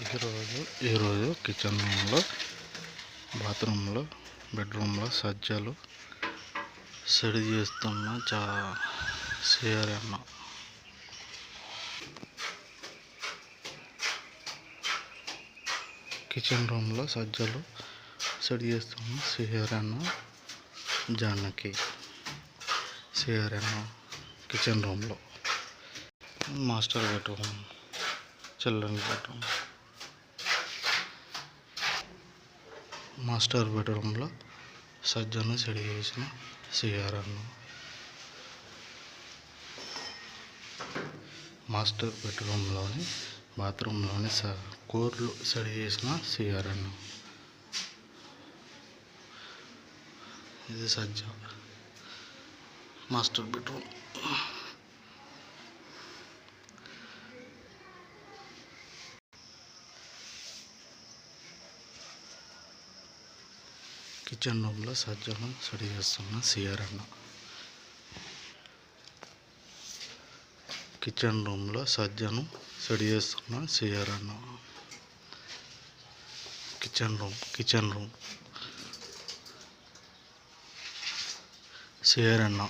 ఈరోజు కిచెన్ రూమ్లో, బాత్రూంలో, బెడ్రూమ్లో సజ్జలు సెడి చేస్తున్న సిఆర్ఎన్. కిచెన్ రూమ్లో సజ్జలు సెడి చేస్తున్న సిఆర్ఎన్ జానకి. సిఆర్ఎన్ కిచెన్ రూమ్లో. Master bedroom, children bedroom. Master బెడ్రూమ్లో సజ్జను సెడి చేసిన సిఆర్ఎన్. మాస్టర్ బెడ్రూమ్లోని, బాత్రూంలోని కోర్లు సెడి చేసిన సిఆర్ఎన్. ఇది సజ్జ మాస్టర్ బెడ్రూమ్. కిచెన్ రూమ్లో సజ్జను సెడి చేస్తున్న సిఆర్ఎన్. కిచెన్ రూమ్లో సజ్జను సెడి చేస్తున్న సిఆర్ఎన్. Kitchen room CRN.